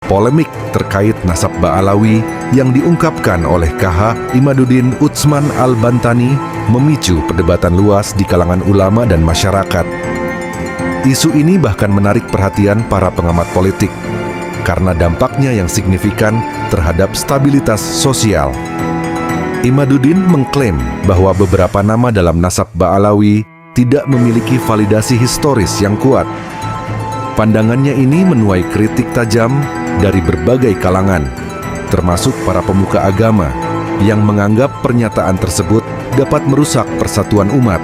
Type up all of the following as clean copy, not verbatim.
Polemik terkait nasab Ba'alawi yang diungkapkan oleh KH Imaduddin Utsman Al-Bantani memicu perdebatan luas di kalangan ulama dan masyarakat. Isu ini bahkan menarik perhatian para pengamat politik karena dampaknya yang signifikan terhadap stabilitas sosial. Imaduddin mengklaim bahwa beberapa nama dalam nasab Ba'alawi tidak memiliki validasi historis yang kuat. Pandangannya ini menuai kritik tajam dari berbagai kalangan, termasuk para pemuka agama yang menganggap pernyataan tersebut dapat merusak persatuan umat.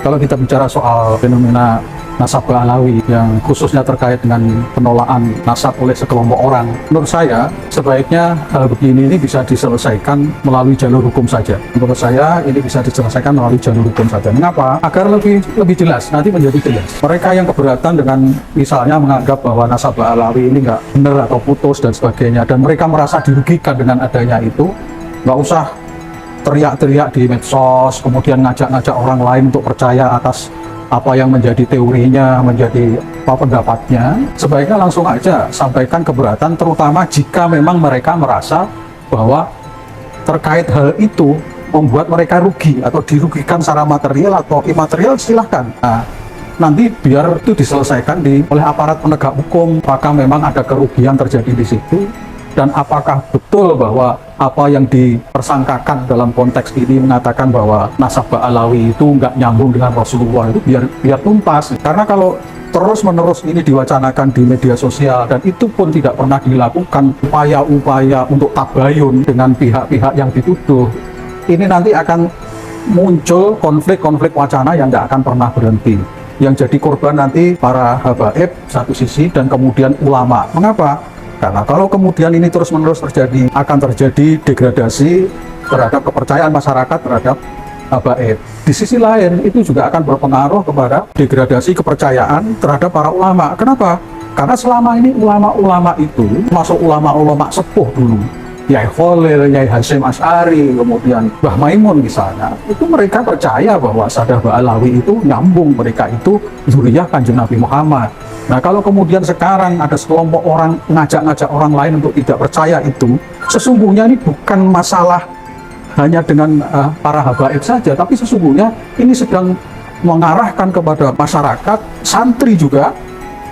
Kalau kita bicara soal fenomena nasab Ba'alawi yang khususnya terkait dengan penolakan nasab oleh sekelompok orang, menurut saya sebaiknya hal begini ini bisa diselesaikan melalui jalur hukum saja. Menurut saya ini bisa diselesaikan melalui jalur hukum saja. Mengapa? Agar lebih jelas, nanti menjadi jelas. Mereka yang keberatan dengan misalnya menganggap bahwa nasab Ba'alawi ini nggak benar atau putus dan sebagainya, dan mereka merasa dirugikan dengan adanya itu, nggak usah teriak-teriak di medsos, kemudian ngajak-ngajak orang lain untuk percaya atas apa yang menjadi teorinya, menjadi pendapatnya. Sebaiknya langsung aja sampaikan keberatan, terutama jika memang mereka merasa bahwa terkait hal itu membuat mereka rugi atau dirugikan secara material atau imaterial, silahkan. Nah, nanti biar itu diselesaikan oleh aparat penegak hukum, apakah memang ada kerugian terjadi di situ, dan apakah betul bahwa apa yang dipersangkakan dalam konteks ini mengatakan bahwa nasab Ba'alawi itu nggak nyambung dengan Rasulullah, itu biar tuntas. Karena kalau terus-menerus ini diwacanakan di media sosial dan itu pun tidak pernah dilakukan upaya-upaya untuk tabayun dengan pihak-pihak yang dituduh, ini nanti akan muncul konflik-konflik wacana yang nggak akan pernah berhenti. Yang jadi korban nanti para habaib satu sisi dan kemudian ulama. Mengapa? Karena kalau kemudian ini terus-menerus terjadi, akan terjadi degradasi terhadap kepercayaan masyarakat terhadap habaib. Di sisi lain, itu juga akan berpengaruh kepada degradasi kepercayaan terhadap para ulama. Kenapa? Karena selama ini ulama-ulama itu, masuk ulama-ulama sepuh dulu, Yai Khalil, Yai Hasyim Asy'ari, kemudian Mbah Maimun misalnya, itu mereka percaya bahwa Sadah Ba'alawi itu nyambung, mereka itu zuriyah Kanjeng Nabi Muhammad. Nah, kalau kemudian sekarang ada sekelompok orang ngajak-ngajak orang lain untuk tidak percaya itu, sesungguhnya ini bukan masalah hanya dengan para habaib saja, tapi sesungguhnya ini sedang mengarahkan kepada masyarakat, santri juga,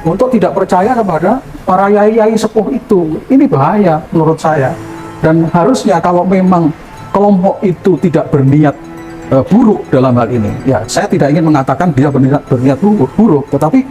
untuk tidak percaya kepada para yai-yai sepuh itu. Ini bahaya menurut saya. Dan harusnya kalau memang kelompok itu tidak berniat buruk dalam hal ini, ya saya tidak ingin mengatakan dia berniat buruk, tetapi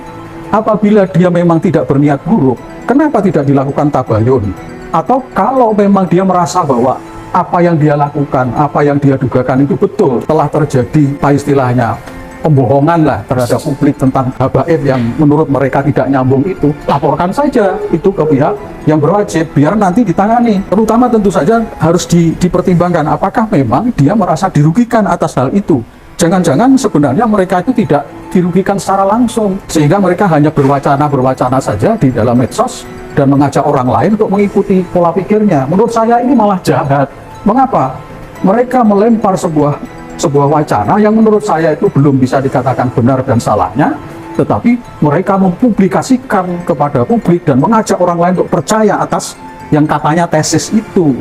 apabila dia memang tidak berniat buruk, kenapa tidak dilakukan tabayun? Atau kalau memang dia merasa bahwa apa yang dia lakukan, apa yang dia dugakan itu betul, telah terjadi istilahnya pembohongan lah terhadap publik tentang habaib yang menurut mereka tidak nyambung itu, laporkan saja itu ke pihak yang berwajib, biar nanti ditangani. Terutama tentu saja harus dipertimbangkan apakah memang dia merasa dirugikan atas hal itu. Jangan-jangan sebenarnya mereka itu tidak dirugikan secara langsung, sehingga mereka hanya berwacana saja di dalam medsos dan mengajak orang lain untuk mengikuti pola pikirnya. Menurut saya ini malah jahat. Mengapa? Mereka melempar sebuah wacana yang menurut saya itu belum bisa dikatakan benar dan salahnya, tetapi mereka mempublikasikan kepada publik dan mengajak orang lain untuk percaya atas yang katanya tesis itu,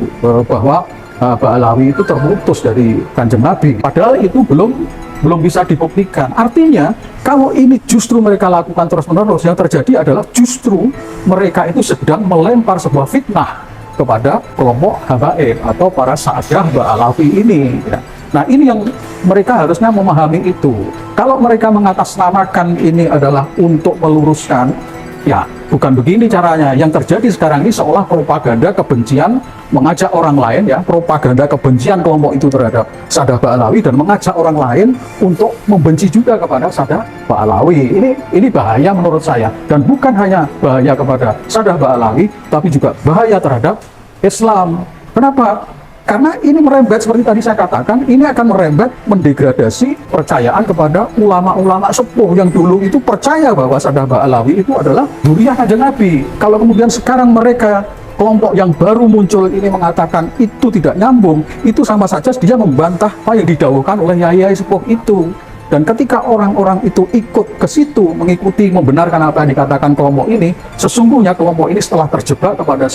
bahwa Ba'alawi itu terputus dari Kanjeng Nabi, padahal itu belum bisa dibuktikan. Artinya kalau ini justru mereka lakukan terus-menerus, yang terjadi adalah justru mereka itu sedang melempar sebuah fitnah kepada kelompok habaib atau para Sadah Ba'alawi ini, ya. Nah, ini yang mereka harusnya memahami itu. Kalau mereka mengatasnamakan ini adalah untuk meluruskan, ya bukan begini caranya. Yang terjadi sekarang ini seolah propaganda kebencian, mengajak orang lain, ya, propaganda kebencian kelompok itu terhadap Sadah Ba'alawi dan mengajak orang lain untuk membenci juga kepada Sadah Ba'alawi. Ini bahaya menurut saya, dan bukan hanya bahaya kepada Sadah Ba'alawi, tapi juga bahaya terhadap Islam. Kenapa? Karena ini merembet, seperti tadi saya katakan, ini akan merembet, mendegradasi percayaan kepada ulama-ulama sepuh yang dulu itu percaya bahwa Sadah Ba'alawi itu adalah zuriyah Kanjeng Nabi. Kalau kemudian sekarang mereka, kelompok yang baru muncul ini mengatakan itu tidak nyambung, itu sama saja dia membantah apa yang didhawuhkan oleh yai-yai sepuh itu. Dan ketika orang-orang itu ikut ke situ, mengikuti, membenarkan apa yang dikatakan kelompok ini, sesungguhnya kelompok ini setelah terjebak kepada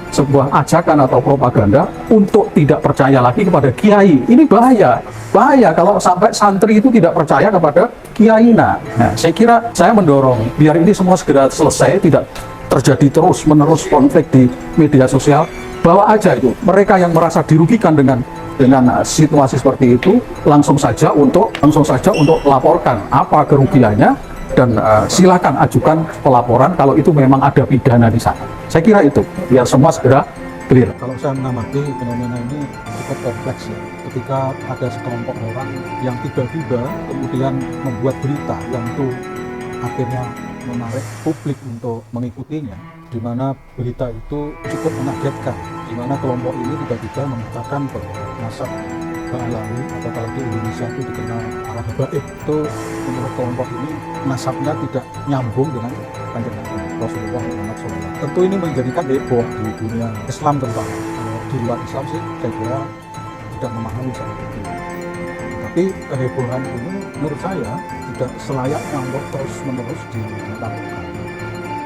sebuah ajakan atau propaganda untuk tidak percaya lagi kepada kiai. Ini bahaya kalau sampai santri itu tidak percaya kepada kiai. Nah, saya kira saya mendorong biar ini semua segera selesai, tidak terjadi terus-menerus konflik di media sosial. Bawa aja itu mereka yang merasa dirugikan dengan situasi seperti itu langsung saja untuk laporkan apa kerugiannya, dan silakan ajukan pelaporan kalau itu memang ada pidana di sana. Saya kira itu biar semua segera clear. Kalau saya mengamati fenomena ini cukup kompleks ya. Ketika ada sekelompok orang yang tiba-tiba kemudian membuat berita yang itu akhirnya menarik publik untuk mengikutinya, di mana berita itu cukup mengagetkan, di mana kelompok ini tiba-tiba mengatakan bahwa nasab Ba'alawi atau kalau di Indonesia itu dikenal para habaib, itu menurut kelompok ini nasabnya tidak nyambung dengan Kanjeng Nabi Rasulullah Muhammad SAW. Tentu ini menjadikan heboh di dunia Islam terutama. Kalau di luar Islam sih saya kira tidak memahami seperti itu. Tapi kehebohan ini menurut saya tidak selayaknya untuk terus-menerus dilakukan.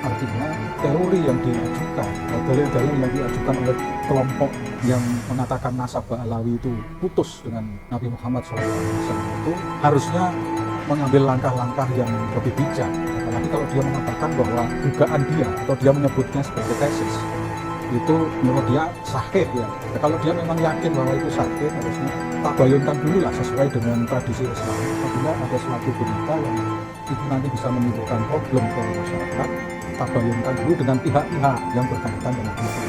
Artinya teori yang diajukan, dalil-dalil yang diajukan oleh kelompok yang mengatakan nasab Ba'alawi itu putus dengan Nabi Muhammad SAW itu harusnya mengambil langkah-langkah yang lebih bijak. Apalagi kalau dia mengatakan bahwa dugaan dia atau dia menyebutnya sebagai tesis itu menurut dia sahih ya. Kalau dia memang yakin bahwa itu sahih, harusnya tabayunkan dulu lah sesuai dengan tradisi Islam. Apabila ada suatu berita yang itu nanti bisa menimbulkan problem ke masyarakat, tabayunkan dulu dengan pihak-pihak yang berkaitan dengan itu.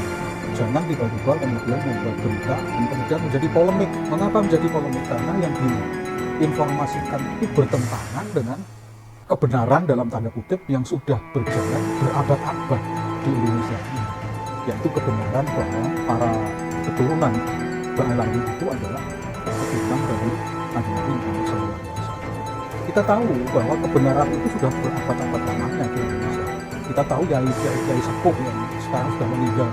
Jangan tiba-tiba kemudian membuat berita dan kemudian menjadi polemik. Mengapa menjadi polemik? Karena yang diinformasikan itu bertentangan dengan kebenaran dalam tanda kutip yang sudah berjalan berabad-abad di Indonesia ini, yaitu kebenaran bahwa para keturunan Ba'alawi itu adalah keturunan dari Kanjeng Nabi Muhammad SAW. Kita tahu bahwa kebenaran itu sudah berabad-abad lamanya di Indonesia. Kita tahu kiai sepuh yang sekarang sudah meninggal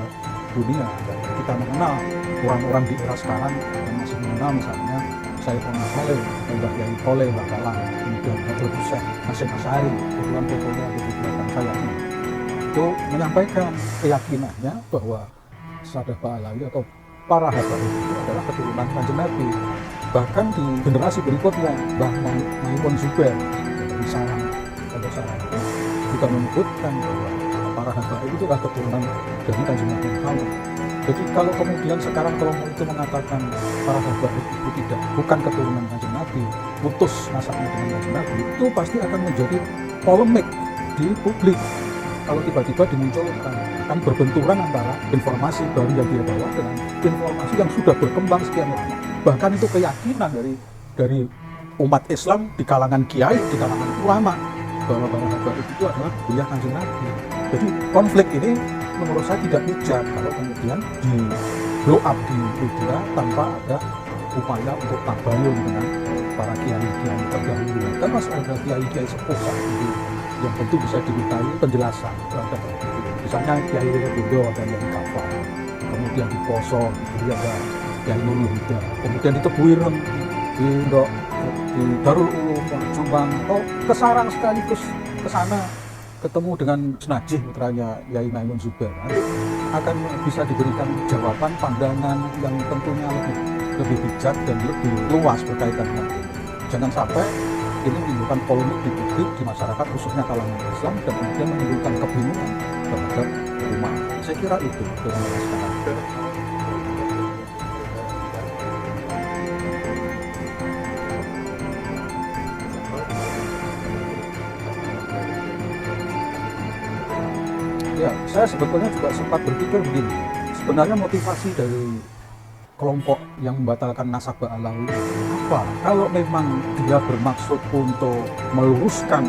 dunia, dan kita mengenal orang-orang di era sekarang yang masih mengenal, misalnya Sayyidina Soleh, Mbah Yai Soleh Bakalan, kemudian Abdul Hussein, Hasyim Asy'ari, kebetulan fotonya ada di belakang saya ini. Itu menyampaikan keyakinannya bahwa Sadah Ba'alawi atau para habaib itu adalah keturunan Kanjeng Nabi. Bahkan di generasi berikutnya, Mbah Maimun Zubair dari Sarang atau Sarang juga menyebutkan bahwa para habaib itu adalah keturunan dari Kanjeng Nabi Muhammad. Jadi kalau kemudian sekarang kelompok itu mengatakan para habaib itu bukan keturunan Kanjeng Nabi, putus nasabnya dengan Kanjeng Nabi, itu pasti akan menjadi polemik di publik. Kalau tiba-tiba dimunculkan, akan berbenturan antara informasi baru yang dia bawa dengan informasi yang sudah berkembang sekian lama. Bahkan itu keyakinan dari umat Islam di kalangan kiai, di kalangan ulama, bahwa para habaib itu adalah beliau Kanjeng Nabi. Jadi konflik ini menurut saya tidak bijak kalau kemudian di blow up di media tanpa ada upaya untuk tabayun dengan para kiai-kiai terdahulu. Kan masih ada kiai-kiai sepuh saat itu yang tentu bisa dimintai penjelasan terhadap itu. Misalnya Kiai Widodo dan yang Kafar, kemudian di Poso itu ada Kiai Nurul Huda, kemudian di Tebuireng, di Darul Ulum, Jombang, ke Sarang sekaligus ke sana ketemu dengan Senajih putranya Yai Maimun Zubair. Nanti akan bisa diberikan jawaban, pandangan yang tentunya lebih bijak dan lebih luas berkaitan dengan ini. Jangan sampai ini menimbulkan polemik di publik, di masyarakat khususnya kalangan Islam, dan kemudian menimbulkan kebingungan terhadap umat. Saya kira itu fenomena sekarang. Ya, saya sebetulnya juga sempat berpikir begini. Sebenarnya motivasi dari kelompok yang membatalkan nasab Ba'alawi apa? Kalau memang dia bermaksud untuk meluruskan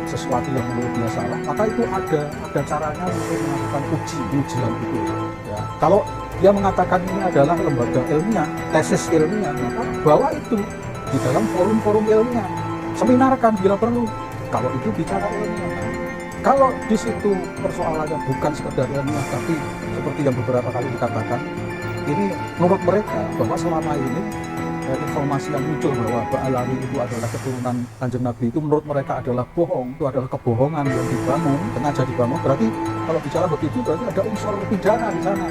sesuatu yang menurut dia salah, maka itu ada caranya untuk melakukan ujian itu. Ya. Kalau dia mengatakan ini adalah lembaga ilmiah, tesis ilmiah, maka bawa itu di dalam forum-forum ilmiah, seminarkan bila perlu. Kalau itu bicara ilmiah. Kalau di situ persoalannya bukan sekedar ilmiah, tapi seperti yang beberapa kali dikatakan, ini menurut mereka bahwa selama ini informasi yang muncul bahwa Ba'alawi itu adalah keturunan Kanjeng Nabi itu menurut mereka adalah bohong, itu adalah kebohongan yang dibangun, sengaja dibangun. Berarti kalau bicara begitu berarti ada unsur pidana di sana.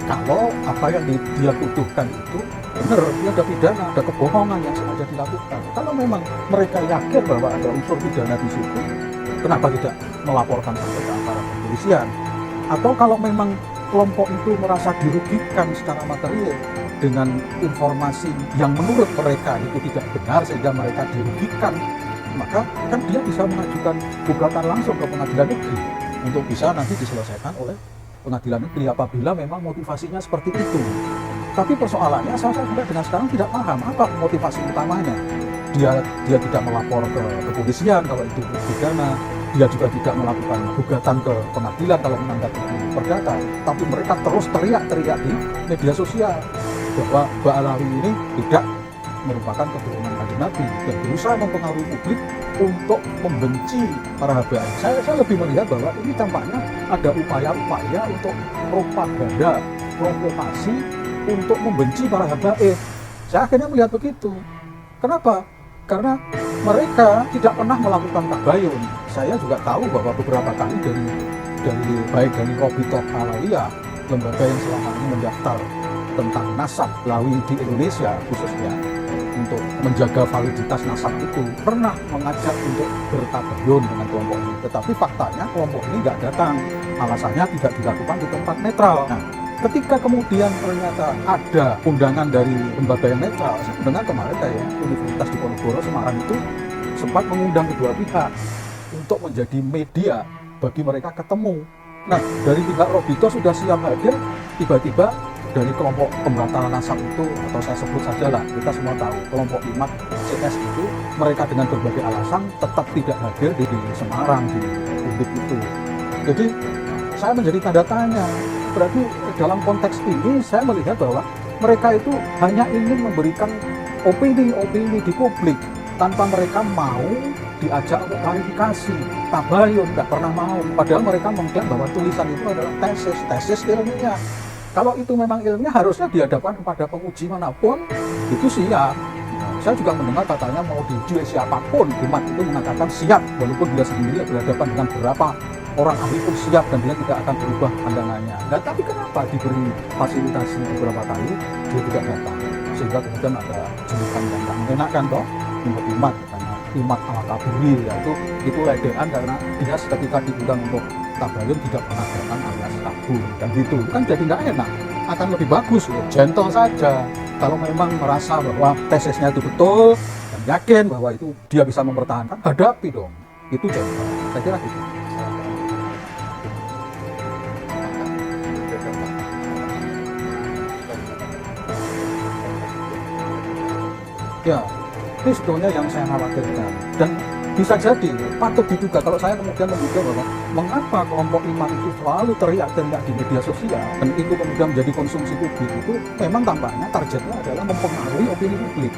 Kalau apa yang dia tuduhkan itu benar, dia ada pidana, ada kebohongan yang sengaja dilakukan. Kalau memang mereka yakin bahwa ada unsur pidana di situ, kenapa tidak melaporkan sampai ke aparat kepolisian? Atau kalau memang kelompok itu merasa dirugikan secara material dengan informasi yang menurut mereka itu tidak benar sehingga mereka dirugikan, maka kan dia bisa mengajukan gugatan langsung ke pengadilan negeri untuk bisa nanti diselesaikan oleh pengadilan negeri apabila memang motivasinya seperti itu. Tapi persoalannya saya sampai dengan sekarang tidak paham apa motivasi utamanya. Dia tidak melapor ke kepolisian kalau itu pidana, dia juga tidak melakukan gugatan ke pengadilan kalau menanggapi perdata, tapi mereka terus teriak-teriak di media sosial bahwa Ba'alawi ini tidak merupakan keturunan Kanjeng Nabi dan berusaha mempengaruhi publik untuk membenci para habaib. Saya lebih melihat bahwa ini tampaknya ada upaya-upaya untuk propaganda, provokasi untuk membenci para habaib. Saya akhirnya melihat begitu. Kenapa? Karena mereka tidak pernah melakukan tabayun. Saya juga tahu bahwa beberapa kali baik dari Robitoh Alawiyah, lembaga yang selama ini mendaftar tentang nasab Lawi di Indonesia khususnya untuk menjaga validitas nasab itu, pernah mengajak untuk bertabayun dengan kelompok ini. Tetapi faktanya kelompok ini nggak datang. Alasannya tidak dilakukan di tempat netral. Nah, ketika kemudian ternyata ada undangan dari lembaga yang netral, saya mendengar kemarin kayak Universitas Diponegoro Semarang itu sempat mengundang kedua pihak untuk menjadi media bagi mereka ketemu. Nah, dari pihak Robito sudah siap hadir, tiba-tiba dari kelompok pembatalan nasab itu, atau saya sebut saja lah, kita semua tahu kelompok IMAT CS itu, mereka dengan berbagai alasan tetap tidak hadir di Semarang, di publik itu. Jadi saya menjadi tanda tanya. Berarti dalam konteks ini saya melihat bahwa mereka itu hanya ingin memberikan opini-opini di publik tanpa mereka mau diajak untuk klarifikasi, tabayun, nggak pernah mau. Padahal mereka mengklaim bahwa tulisan itu adalah tesis ilmiah. Kalau itu memang ilmiah harusnya dihadapkan kepada penguji manapun, itu siap. Saya juga mendengar katanya mau diuji siapapun, IMAT itu mengatakan siap, walaupun dia sendiri berhadapan dengan berapa orang ahli pun siap dan dia tidak akan berubah pandangannya. Nah, tapi kenapa diberi fasilitasi beberapa kali dia tidak datang? Sehingga kemudian ada julukan yang tak mengenakan toh untuk IMAT, karena IMAT ala kaburi, yaitu itu ledean karena dia ketika diundang untuk tabayun tidak pernah datang alias kabur dan gitu. Kan jadi nggak enak. Akan lebih bagus, gentle saja. Kalau memang merasa bahwa tesisnya itu betul dan yakin bahwa itu dia bisa mempertahankan, hadapi dong. Itu gentle. Saya kira gitu. Ya, ini sebetulnya yang saya khawatirkan. Dan bisa jadi, patut diduga kalau saya kemudian menduga bahwa mengapa kelompok IMAT itu selalu teriak-teriak di media sosial dan itu kemudian menjadi konsumsi publik, itu memang tampaknya targetnya adalah mempengaruhi opini publik.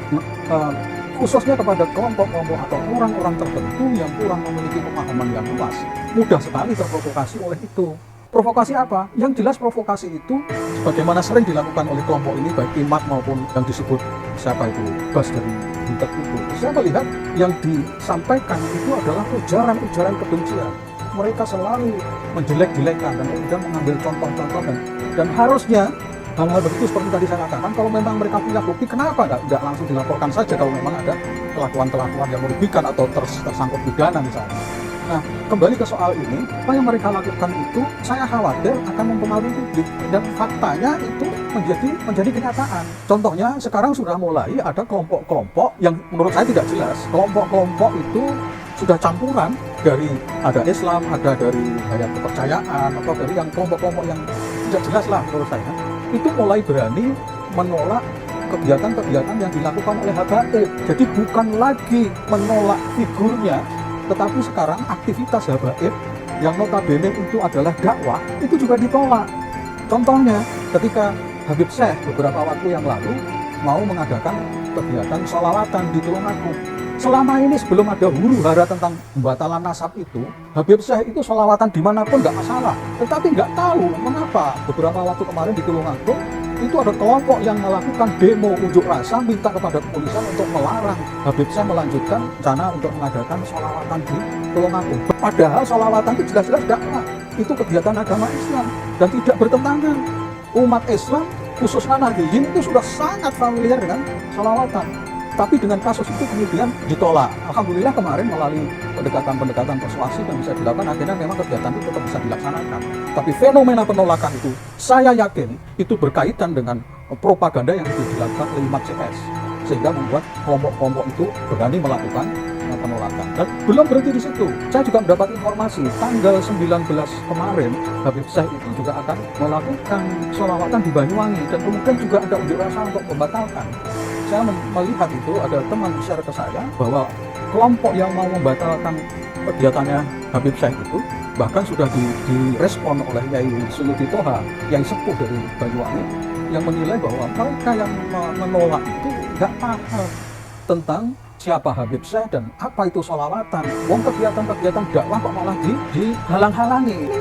Khususnya kepada kelompok-kelompok atau orang-orang tertentu yang kurang memiliki pemahaman yang luas, mudah sekali terprovokasi oleh itu. Provokasi apa? Yang jelas provokasi itu sebagaimana sering dilakukan oleh kelompok ini, baik IMAT maupun yang disebut siapa itu, Bas dari Butet itu. Saya melihat yang disampaikan itu adalah ujaran-ujaran kebencian. Mereka selalu menjelek-jelekan dan kemudian mengambil contoh-contoh dan harusnya hal-hal begitu seperti tadi saya katakan, kalau memang mereka punya bukti, kenapa nggak langsung dilaporkan saja kalau memang ada kelakuan-kelakuan yang merugikan atau tersangkut pidana misalnya. Nah, kembali ke soal ini, apa yang mereka lakukan itu saya khawatir akan mempengaruhi publik dan faktanya itu menjadi kenyataan. Contohnya sekarang sudah mulai ada kelompok-kelompok yang menurut saya tidak jelas. Kelompok-kelompok itu sudah campuran dari ada Islam, ada dari gaya kepercayaan, atau dari yang kelompok-kelompok yang tidak jelas lah menurut saya. Itu mulai berani menolak kegiatan-kegiatan yang dilakukan oleh habaib. Jadi bukan lagi menolak figurnya, tetapi sekarang aktivitas habaib yang notabene itu adalah dakwah, itu juga ditolak. Contohnya ketika Habib Syekh beberapa waktu yang lalu mau mengadakan kegiatan sholawatan di Tulungagung. Selama ini sebelum ada huru-hara tentang pembatalan nasab itu, Habib Syekh itu sholawatan dimanapun nggak masalah. Tetapi nggak tahu mengapa beberapa waktu kemarin di Tulungagung itu ada kelompok yang melakukan demo unjuk rasa minta kepada kepolisian untuk melarang Habib Syekh melanjutkan rencana untuk mengadakan sholawatan di Tulungagung. Padahal sholawatan itu jelas-jelas dakwah, itu kegiatan agama Islam dan tidak bertentangan. Umat Islam khususnya Nahdliyin itu sudah sangat familiar dengan sholawatan. Tapi dengan kasus itu kemudian ditolak. Alhamdulillah kemarin melalui pendekatan persuasif yang bisa dilakukan, akhirnya memang kegiatan itu tetap bisa dilaksanakan. Tapi fenomena penolakan itu, saya yakin itu berkaitan dengan propaganda yang itu dilakukan oleh IMAT CS, sehingga membuat kelompok-kelompok itu berani melakukan penolakan. Dan belum berhenti di situ. Saya juga mendapat informasi tanggal 19 kemarin Habib Syekh itu juga akan melakukan sholawatan di Banyuwangi dan kemudian juga ada unjuk rasa untuk membatalkan. Saya melihat itu ada teman share ke saya bahwa kelompok yang mau membatalkan kegiatannya Habib Syekh itu bahkan sudah direspon oleh Yai Suyuti Toha, Yai Sepuh dari Banyuwangi, yang menilai bahwa mereka yang menolak itu nggak paham tentang siapa Habib Syekh dan apa itu sholawatan. Wong kegiatan-kegiatan dakwah kok malah dihalang-halangi.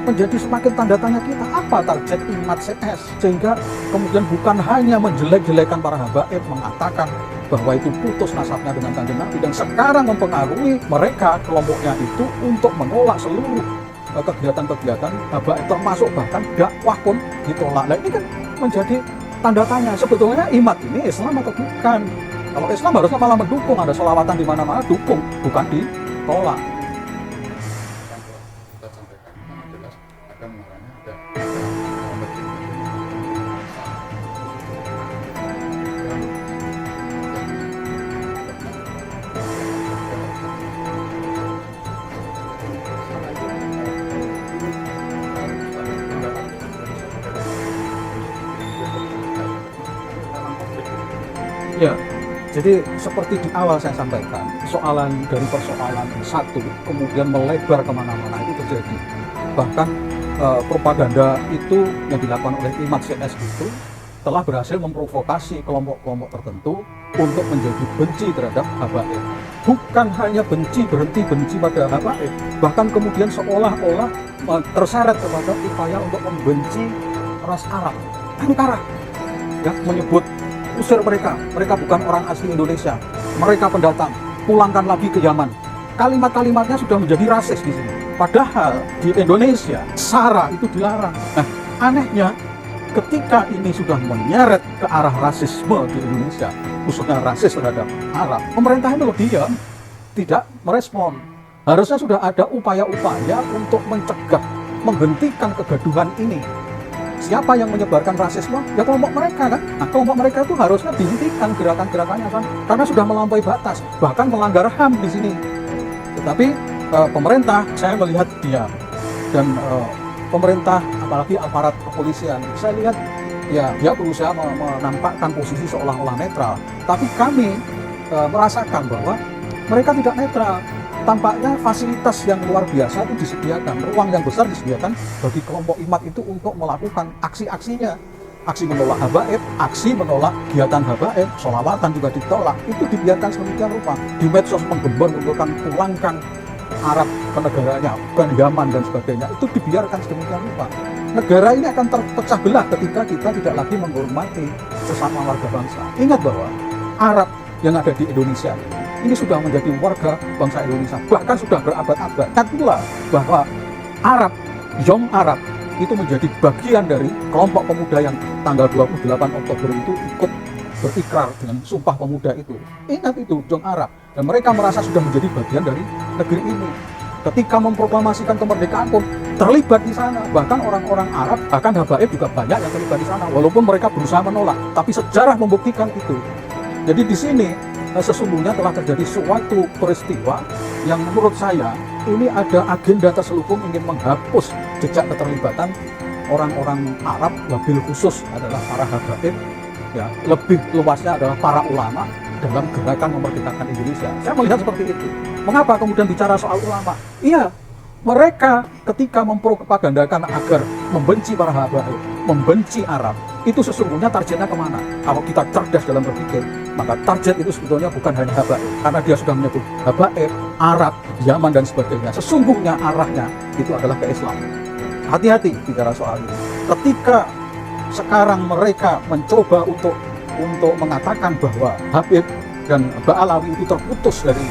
Menjadi semakin tanda tanya kita, apa target IMAT CS, sehingga kemudian bukan hanya menjelek-jelekan para habaib, mengatakan bahwa itu putus nasabnya dengan Kanjeng Nabi, dan sekarang mempengaruhi mereka, kelompoknya itu, untuk menolak seluruh kegiatan-kegiatan habaib, termasuk bahkan dakwah pun ditolak. Nah, ini kan menjadi tanda tanya, sebetulnya IMAT ini Islam atau bukan? Kalau Islam harusnya malah mendukung, ada sholawatan di mana-mana, dukung, bukan ditolak. Ya, jadi seperti di awal saya sampaikan, dari persoalan satu kemudian melebar kemana-mana itu terjadi. Bahkan propaganda itu yang dilakukan oleh IMAT CS itu telah berhasil memprovokasi kelompok-kelompok tertentu untuk menjadi benci terhadap habaib. Bukan hanya berhenti benci pada habaib, bahkan kemudian seolah-olah terseret kepada upaya untuk membenci ras Arab. Ankara ya, menyebut usir mereka bukan orang asli Indonesia, mereka pendatang, pulangkan lagi ke Yaman. Kalimat-kalimatnya sudah menjadi rasis di sini. Padahal di Indonesia SARA itu dilarang. Nah, anehnya ketika ini sudah menyeret ke arah rasisme di Indonesia, khususnya rasis terhadap Arab, pemerintah itu diam, tidak merespon. Harusnya sudah ada upaya-upaya untuk mencegah, menghentikan kegaduhan ini. Siapa yang menyebarkan rasisme? Ya kelompok mereka kan. Nah, kelompok mereka itu harusnya dihentikan gerakan-gerakannya kan, karena sudah melampaui batas, bahkan melanggar HAM di sini. Tetapi pemerintah saya melihat diam, dan pemerintah apalagi aparat kepolisian, saya lihat ya dia berusaha menampakkan posisi seolah-olah netral. Tapi kami merasakan bahwa mereka tidak netral. Tampaknya fasilitas yang luar biasa itu disediakan, ruang yang besar disediakan bagi kelompok IMAT itu untuk melakukan aksi-aksinya. Aksi menolak habaib, aksi menolak kegiatan habaib, sholawatan juga ditolak. Itu dibiarkan sedemikian rupa. Di medsos menggembor-gemborkan pulangkan Arab ke negaranya, bukan Yaman dan sebagainya. Itu dibiarkan sedemikian rupa. Negara ini akan terpecah belah ketika kita tidak lagi menghormati sesama warga bangsa. Ingat bahwa Arab yang ada di Indonesia ini sudah menjadi warga bangsa Indonesia, bahkan sudah berabad-abad. Ingat pula bahwa Arab, Young Arab, itu menjadi bagian dari kelompok pemuda yang tanggal 28 Oktober itu ikut berikrar dengan Sumpah Pemuda itu. Ingat itu, Young Arab. Dan mereka merasa sudah menjadi bagian dari negeri ini. Ketika memproklamasikan kemerdekaan pun terlibat di sana. Bahkan orang-orang Arab, bahkan habaib juga banyak yang terlibat di sana. Walaupun mereka berusaha menolak, tapi sejarah membuktikan itu. Jadi di sini sesungguhnya telah terjadi suatu peristiwa yang menurut saya ini ada agenda terselubung ingin menghapus jejak keterlibatan orang-orang Arab, wabil khusus adalah para habaib, ya, lebih luasnya adalah para ulama dalam gerakan memerdekakan Indonesia. Saya melihat seperti itu. Mengapa kemudian bicara soal ulama? Iya, mereka ketika mempropagandakan agar membenci para habaib, membenci Arab, itu sesungguhnya targetnya kemana? Kalau kita cerdas dalam berpikir, maka target itu sebetulnya bukan hanya habaib, karena dia sudah menyebut habaib, Arab, Yaman dan sebagainya. Sesungguhnya arahnya itu adalah ke Islam. Hati-hati bicara soal ini. Ketika sekarang mereka mencoba untuk mengatakan bahwa Habib dan Ba'alawi itu terputus dari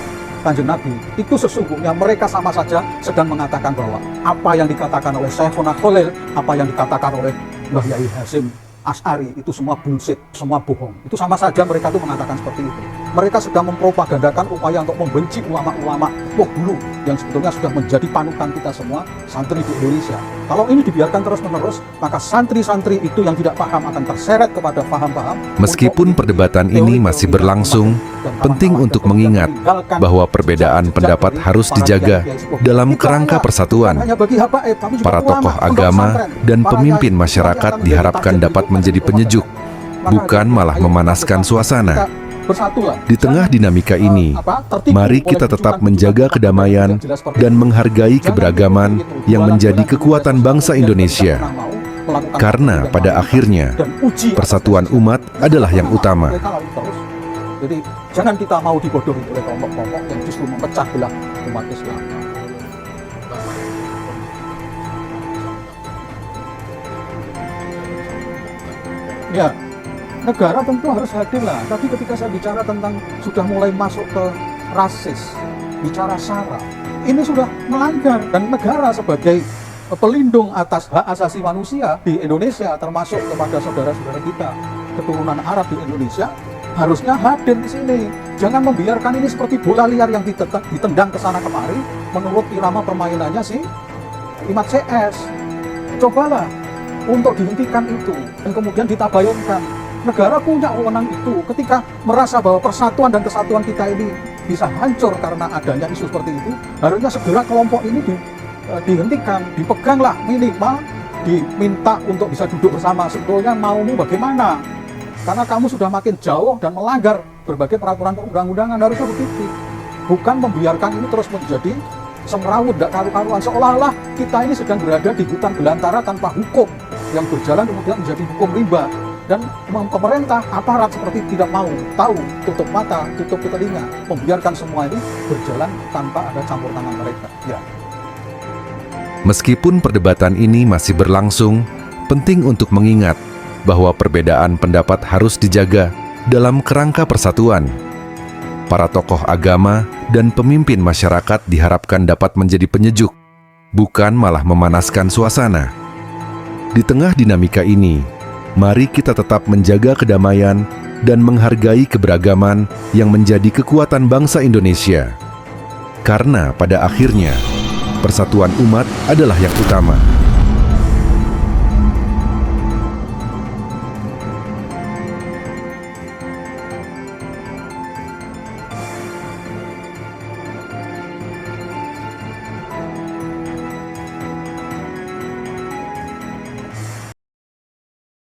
Kanjeng Nabi, itu sesungguhnya mereka sama saja sedang mengatakan bahwa apa yang dikatakan oleh Syekhona Khalil, apa yang dikatakan oleh Mbah Yai Hasyim Asy'ari itu semua bullshit, semua bohong. Itu sama saja mereka itu mengatakan seperti itu. Mereka sedang mempropagandakan upaya untuk membenci ulama-ulama Pohulu yang sebetulnya sudah menjadi panutan kita semua santri di Indonesia. Kalau ini dibiarkan terus-menerus, maka santri-santri itu yang tidak paham akan terseret kepada paham-paham. Meskipun perdebatan ini masih berlangsung, penting untuk mengingat bahwa perbedaan pendapat harus dijaga dalam kerangka persatuan. Para tokoh agama dan pemimpin masyarakat diharapkan dapat menjadi penyejuk, bukan malah memanaskan suasana. Di tengah dinamika ini, mari kita tetap menjaga kedamaian dan menghargai keberagaman yang menjadi kekuatan bangsa Indonesia. Karena pada akhirnya, persatuan umat adalah yang utama. Jadi jangan kita mau dibodohi oleh kelompok-kelompok yang justru memecah belah umat Islam. Ya, negara tentu harus hadir lah. Tapi ketika saya bicara tentang sudah mulai masuk ke rasis, bicara SARA, ini sudah melanggar. Dan negara sebagai pelindung atas hak asasi manusia di Indonesia, termasuk kepada saudara-saudara kita keturunan Arab di Indonesia, harusnya hadir di sini. Jangan membiarkan ini seperti bola liar yang ditendang ke sana kemari menurut irama permainannya si Imad CS. Cobalah untuk dihentikan itu dan kemudian ditabayunkan. Negara punya wewenang itu ketika merasa bahwa persatuan dan kesatuan kita ini bisa hancur karena adanya isu seperti itu, harusnya segera kelompok ini dihentikan, dipeganglah, minimal diminta untuk bisa duduk bersama. Sebetulnya maumu bagaimana? Karena kamu sudah makin jauh dan melanggar berbagai peraturan perundang-undangan, harusnya begitu. Bukan membiarkan ini terus menjadi semrawut, tidak karu-karuan, seolah-olah kita ini sedang berada di hutan belantara tanpa hukum yang berjalan kemudian menjadi hukum rimba. Dan pemerintah, aparat seperti tidak mau tahu, tutup mata, tutup telinga, membiarkan semua ini berjalan tanpa ada campur tangan mereka. Ya. Meskipun perdebatan ini masih berlangsung, penting untuk mengingat bahwa perbedaan pendapat harus dijaga dalam kerangka persatuan. Para tokoh agama dan pemimpin masyarakat diharapkan dapat menjadi penyejuk, bukan malah memanaskan suasana. Di tengah dinamika ini, mari kita tetap menjaga kedamaian dan menghargai keberagaman yang menjadi kekuatan bangsa Indonesia. Karena pada akhirnya, persatuan umat adalah yang utama.